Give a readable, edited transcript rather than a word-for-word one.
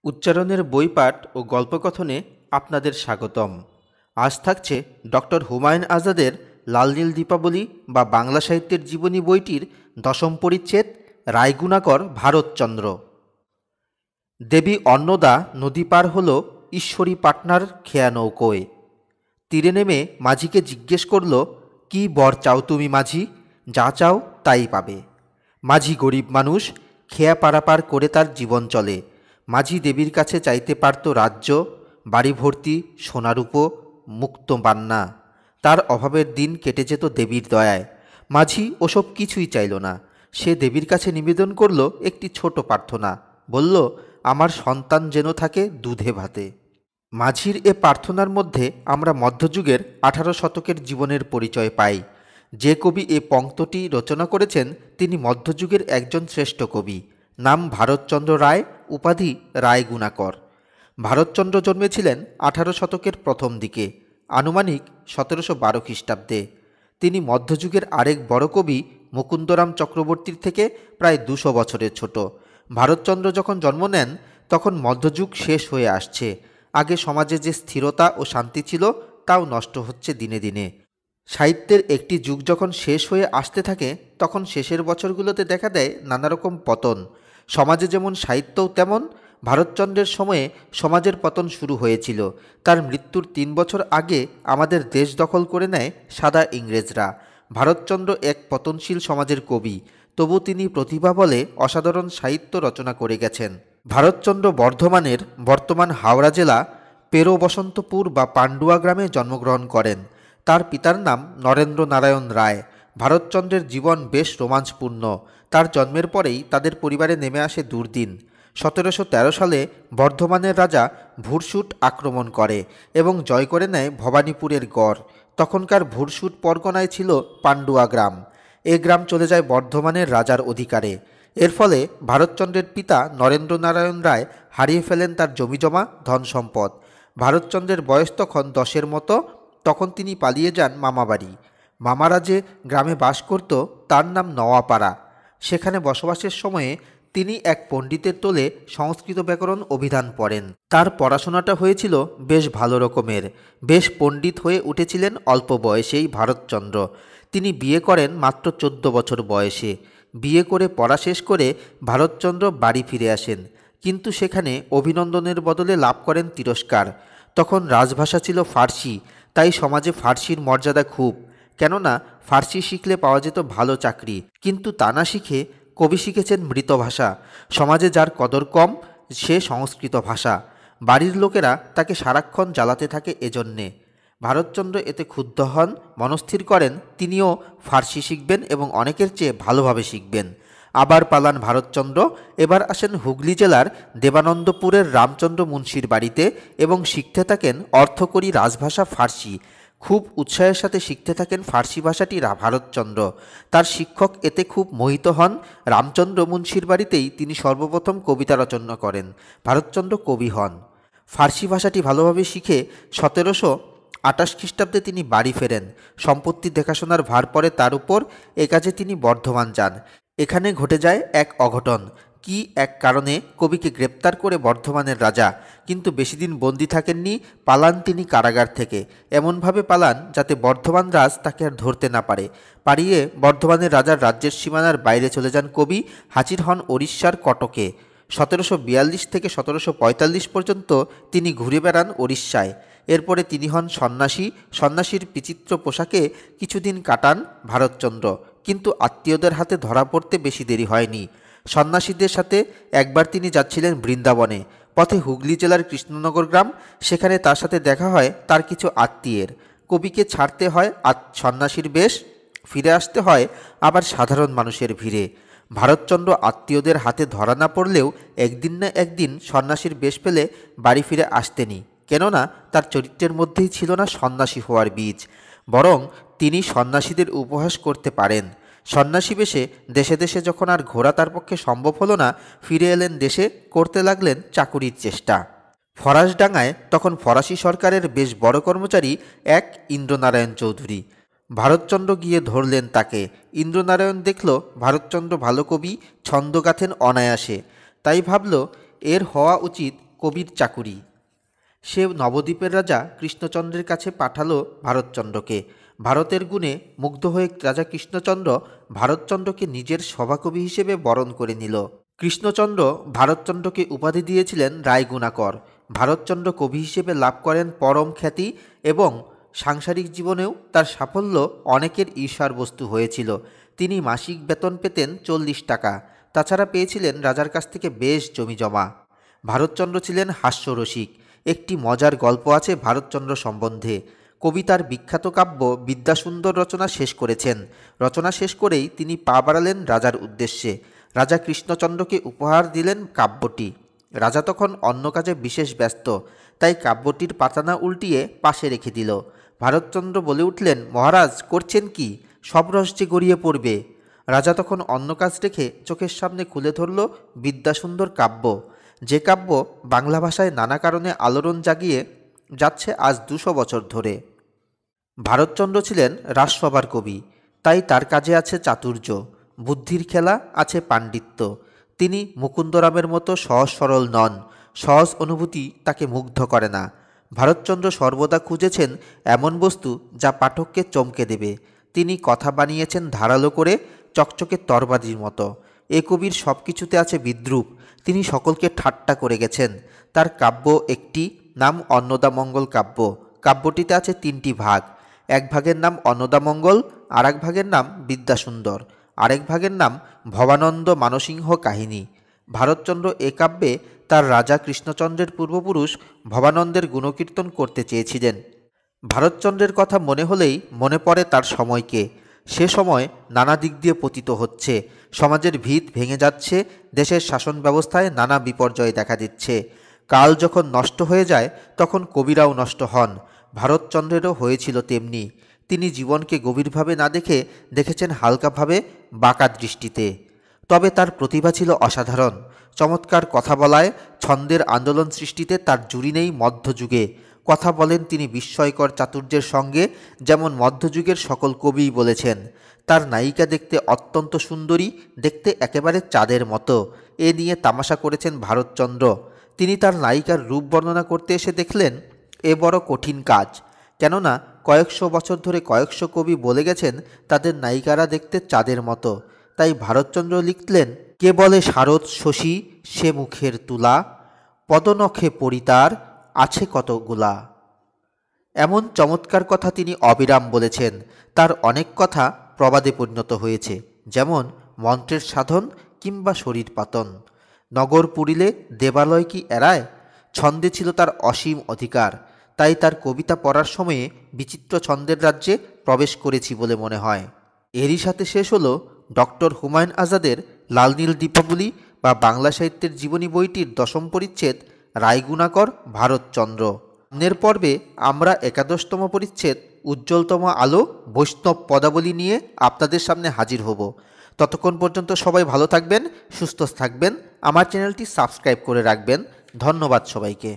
উচ্চারণের বইপাঠ ও গল্পকথনে আপনাদের স্বাগতম। আজ থাকছে ডক্টর হুমায়ুন আজাদের লাল নীল দীপাবলি বা বাংলা সাহিত্যের জীবনী বইটির দশম পরিচ্ছেদ রায়গুণাকর ভারতচন্দ্র। দেবী অন্নদা নদী পার হল ঈশ্বরী পাটনার খেয়া নৌকোয়। তীরে নেমে মাঝিকে জিজ্ঞেস করল, কি বর চাও তুমি মাঝি? যা চাও তাই পাবে। মাঝি গরিব মানুষ, খেয়া পারাপার করে তার জীবন চলে। মাঝি দেবীর কাছে চাইতে পারত রাজ্য, বাড়ি ভর্তি সোনারূপো, মুক্ত বান্না। তার অভাবের দিন কেটে যেত দেবীর দয়ায়। মাঝি ওসব কিছুই চাইল না। সে দেবীর কাছে নিবেদন করল একটি ছোট প্রার্থনা। বলল, আমার সন্তান যেন থাকে দুধে ভাতে। মাঝির এ প্রার্থনার মধ্যে আমরা মধ্যযুগের 18 শতকের জীবনের পরিচয় পাই। যে কবি এ পংক্তটি রচনা করেছেন তিনি মধ্যযুগের একজন শ্রেষ্ঠ কবি। নাম ভারতচন্দ্র রায়, উপাধি রায়গুণাকর। ভারতচন্দ্র জন্মেছিলেন 18 শতকের প্রথম দিকে, আনুমানিক 1712 খ্রিস্টাব্দে। তিনি মধ্যযুগের আরেক বড় কবি মুকুন্দরাম চক্রবর্তীর থেকে প্রায় 200 বছরের ছোট। ভারতচন্দ্র যখন জন্ম নেন তখন মধ্যযুগ শেষ হয়ে আসছে। আগে সমাজে যে স্থিরতা ও শান্তি ছিল তাও নষ্ট হচ্ছে দিনে দিনে। সাহিত্যের একটি যুগ যখন শেষ হয়ে আসতে থাকে তখন শেষের বছরগুলোতে দেখা দেয় নানা রকম পতন। সমাজে যেমন সাহিত্যও তেমন। ভারতচন্দ্রের সময়ে সমাজের পতন শুরু হয়েছিল। তার মৃত্যুর 3 বছর আগে আমাদের দেশ দখল করে নেয় সাদা ইংরেজরা। ভারতচন্দ্র এক পতনশীল সমাজের কবি, তবু তিনি প্রতিভা বলে অসাধারণ সাহিত্য রচনা করে গেছেন। ভারতচন্দ্র বর্ধমানের বর্তমান হাওড়া জেলা পেরো বসন্তপুর বা পান্ডুয়া গ্রামে জন্মগ্রহণ করেন। তার পিতার নাম নরেন্দ্র নারায়ণ রায়। ভারতচন্দ্রের জীবন বেশ রোমাঞ্চপূর্ণ। তার জন্মের পরেই তাদের পরিবারে নেমে আসে দুর্দিন। 1713 সালে বর্ধমানের রাজা ভুরসুট আক্রমণ করে এবং জয় করে নেয় ভবানীপুরের গড়। তখনকার ভুরসুট পরগনায় ছিল পান্ডুয়া গ্রাম। এ গ্রাম চলে যায় বর্ধমানের রাজার অধিকারে। এর ফলে ভারতচন্দ্রের পিতা নরেন্দ্র নারায়ণ রায় হারিয়ে ফেলেন তার জমিজমা ধন সম্পদ। ভারতচন্দ্রের বয়স তখন 10-এর মতো। তখন তিনি পালিয়ে যান মামাবাড়ি। মামারা যে গ্রামে বাস করত তার নাম নওয়াপাড়া। সেখানে বসবাসের সময়ে তিনি এক পণ্ডিতের তোলে সংস্কৃত ব্যাকরণ অভিধান পড়েন। তার পড়াশোনাটা হয়েছিল বেশ ভালো রকমের। বেশ পণ্ডিত হয়ে উঠেছিলেন অল্প বয়সেই ভারতচন্দ্র। তিনি বিয়ে করেন মাত্র 14 বছর বয়সে। বিয়ে করে পড়া শেষ করে ভারতচন্দ্র বাড়ি ফিরে আসেন, কিন্তু সেখানে অভিনন্দনের বদলে লাভ করেন তিরস্কার। তখন রাজভাষা ছিল ফার্সি, তাই সমাজে ফার্সির মর্যাদা খুব। কেননা ফার্সি শিখলে পাওয়া যেত ভালো চাকরি। কিন্তু তা না শিখে কবি শিখেছেন মৃত ভাষা। সমাজে যার কদর কম সে সংস্কৃত ভাষা। বাড়ির লোকেরা তাকে সারাক্ষণ জ্বালাতে থাকে এজন্যে। ভারতচন্দ্র এতে ক্ষুব্ধ হন, মনস্থির করেন তিনিও ফার্সি শিখবেন এবং অনেকের চেয়ে ভালোভাবে শিখবেন। আবার পালান ভারতচন্দ্র। এবার আসেন হুগলি জেলার দেবানন্দপুরের রামচন্দ্র মুন্সির বাড়িতে এবং শিখতে থাকেন অর্থকরী রাজভাষা ফার্সি। খুব উৎসাহের সাথে শিখতে থাকেন ফার্সি ভাষাটি ভারতচন্দ্র। তার শিক্ষক এতে খুব মোহিত হন। রামচন্দ্র মুন্সির বাড়িতেই তিনি সর্বপ্রথম কবিতা রচনা করেন। ভারতচন্দ্র কবি হন। ফার্সি ভাষাটি ভালোভাবে শিখে 1728 খ্রিস্টাব্দে তিনি বাড়ি ফেরেন। সম্পত্তি দেখাশোনার ভার পড়ে তার উপর। এ কাজে তিনি বর্ধমান যান। এখানে ঘটে যায় এক অঘটন। কি এক কারণে কবিকে গ্রেপ্তার করে বর্ধমানের রাজা, কিন্তু বেশি দিন বন্দী থাকেননি। পালান তিনি কারাগার থেকে। এমনভাবে পালান যাতে বর্ধমান রাজ তাকে আর ধরতে না পারে। পালিয়ে বর্ধমানের রাজার রাজ্যের সীমানার বাইরে চলে যান কবি। হাজির হন ওড়িশার কটকে। 1742 থেকে 1745 পর্যন্ত তিনি ঘুরে বেড়ান ওড়িশায়। এরপরে তিনি হন সন্ন্যাসী। সন্ন্যাসীর বিচিত্র পোশাকে কিছুদিন কাটান ভারতচন্দ্র, কিন্তু আত্মীয়দের হাতে ধরা পড়তে বেশি দেরি হয়নি। সন্ন্যাসীদের সাথে একবার তিনি যাচ্ছিলেন বৃন্দাবনে। পথে হুগলি জেলার কৃষ্ণনগর গ্রাম, সেখানে তার সাথে দেখা হয় তার কিছু আত্মীয়ের। কবিকে ছাড়তে হয় সন্ন্যাসীর বেশ, ফিরে আসতে হয় আবার সাধারণ মানুষের ভিড়ে। ভারতচন্দ্র আত্মীয়দের হাতে ধরা না পড়লেও একদিন না একদিন সন্ন্যাসীর বেশ পেলে বাড়ি ফিরে আসতেনি। কেননা তার চরিত্রের মধ্যেই ছিল না সন্ন্যাসী হওয়ার বীজ, বরং তিনি সন্ন্যাসীদের উপহাস করতে পারেন। সন্ন্যাসী বেশে দেশে দেশে যখন আর ঘোরা তার পক্ষে সম্ভব হলো না, ফিরে এলেন দেশে, করতে লাগলেন চাকুরির চেষ্টা। ফরাসডাঙ্গায় তখন ফরাসি সরকারের বেশ বড় কর্মচারী এক ইন্দ্রনারায়ণ চৌধুরী। ভারতচন্দ্র গিয়ে ধরলেন তাকে। ইন্দ্রনারায়ণ দেখল ভারতচন্দ্র ভালো কবি, ছন্দ গাঁথেন অনায়াসে, তাই ভাবল এর হওয়া উচিত কবির চাকুরি। সে নবদ্বীপের রাজা কৃষ্ণচন্দ্রের কাছে পাঠালো ভারতচন্দ্রকে। ভারতের গুণে মুগ্ধ হয়ে রাজা কৃষ্ণচন্দ্র ভারতচন্দ্রকে নিজের সভাকবি হিসেবে বরণ করে নিল। কৃষ্ণচন্দ্র ভারতচন্দ্রকে উপাধি দিয়েছিলেন রায়গুণাকর। ভারতচন্দ্র কবি হিসেবে লাভ করেন পরম খ্যাতি এবং সাংসারিক জীবনেও তার সাফল্য অনেকের ঈর্ষার বস্তু হয়েছিল। তিনি মাসিক বেতন পেতেন 40 টাকা। তাছাড়া পেয়েছিলেন রাজার কাছ থেকে বেশ জমিজমা। ভারতচন্দ্র ছিলেন হাস্যরসিক। একটি মজার গল্প আছে ভারতচন্দ্র সম্বন্ধে। কবিতার বিখ্যাত কাব্য বিদ্যাসুন্দর রচনা শেষ করেছেন। রচনা শেষ করেই তিনি পা বাড়ালেন রাজার উদ্দেশ্যে। রাজা কৃষ্ণচন্দ্রকে উপহার দিলেন কাব্যটি। রাজা তখন অন্য কাজে বিশেষ ব্যস্ত, তাই কাব্যটির পাতানা উল্টিয়ে পাশে রেখে দিল। ভারতচন্দ্র বলে উঠলেন, মহারাজ করছেন কি? সব রস যে গড়িয়ে পড়বে। রাজা তখন অন্য কাজ রেখে চোখের সামনে খুলে ধরল বিদ্যাসুন্দর কাব্য, যে কাব্য বাংলা ভাষায় নানা কারণে আলোড়ন জাগিয়ে যাচ্ছে আজ 200 বছর ধরে। ভারতচন্দ্র ছিলেন রাজসভার কবি, তাই তার কাজে আছে চাতুর্য, বুদ্ধির খেলা, আছে পাণ্ডিত্য। তিনি মুকুন্দরামের মতো সহজ সরল নন। সহজ অনুভূতি তাকে মুগ্ধ করে না। ভারতচন্দ্র সর্বদা খুঁজেছেন এমন বস্তু যা পাঠককে চমকে দেবে। তিনি কথা বানিয়েছেন ধারালো করে, চকচকে তরবারির মতো। এ কবির সব কিছুতে আছে বিদ্রূপ। তিনি সকলকে ঠাট্টা করে গেছেন। তার কাব্য একটি, নাম অন্নদামঙ্গল কাব্য। কাব্যটিতে আছে 3টি ভাগ। এক ভাগের নাম অন্নদামঙ্গল, আর এক ভাগের নাম বিদ্যাসুন্দর, আরেক ভাগের নাম ভবানন্দ মানসিংহ কাহিনী। ভারতচন্দ্র এ কাব্যে তার রাজা কৃষ্ণচন্দ্রের পূর্বপুরুষ ভবানন্দের গুণকীর্তন করতে চেয়েছিলেন। ভারতচন্দ্রের কথা মনে হলেই মনে পড়ে তার সময়কে। সে সময় নানা দিক দিয়ে পতিত হচ্ছে। সমাজের ভিত ভেঙে যাচ্ছে। দেশের শাসন ব্যবস্থায় নানা বিপর্যয় দেখা দিচ্ছে। কাল যখন নষ্ট হয়ে যায় তখন কবিরাও নষ্ট হন। ভারতচন্দ্রেরও হয়েছিল তেমনি। তিনি জীবনকে গভীরভাবে না দেখেছেন হালকাভাবে, বাঁকা দৃষ্টিতে। তবে তার প্রতিভা ছিল অসাধারণ। চমৎকার কথা বলায়, ছন্দের আন্দোলন সৃষ্টিতে তার জুড়ি নেই মধ্যযুগে। কথা বলেন তিনি বিস্ময়কর চাতুর্যের সঙ্গে, যেমন মধ্যযুগের সকল কবিই বলেছেন। তার নায়িকা দেখতে অত্যন্ত সুন্দরী, দেখতে একেবারে চাঁদের মতো। এ নিয়ে তামাশা করেছেন ভারতচন্দ্র। তিনি তার নায়িকার রূপ বর্ণনা করতে এসে দেখলেন, এ বড় কঠিন কাজ। কেননা কয়েকশো বছর ধরে কয়েকশো কবি বলে গেছেন তাদের নায়িকারা দেখতে চাঁদের মতো। তাই ভারতচন্দ্র লিখলেন, কে বলে শারদ শশী সে মুখের তুলা, পদনখে পরিতার আছে কতগুলা। এমন চমৎকার কথা তিনি অবিরাম বলেছেন। তার অনেক কথা প্রবাদে পরিণত হয়েছে, যেমন মন্ত্রের সাধন কিংবা শরীর পাতন। নগর পুরিলে দেবালয় কি এড়ায়, ছন্দে ছিল তার অসীম অধিকার। তাই তার কবিতা পড়ার সময়ে বিচিত্র ছন্দের রাজ্যে প্রবেশ করেছি বলে মনে হয়। এরই সাথে শেষ হলো ডক্টর হুমায়ুন আজাদের লাল নীল দীপাবলি বা বাংলা সাহিত্যের জীবনী বইটির 10ম পরিচ্ছেদ রায়গুণাকর ভারতচন্দ্র। সামনের পর্বে আমরা 11তম পরিচ্ছেদ উজ্জ্বলতম আলো বৈষ্ণব পদাবলী নিয়ে আপনাদের সামনে হাজির হব। ততক্ষণ পর্যন্ত সবাই ভালো থাকবেন, সুস্থ থাকবেন। আমার চ্যানেলটি সাবস্ক্রাইব করে রাখবেন। ধন্যবাদ সবাইকে।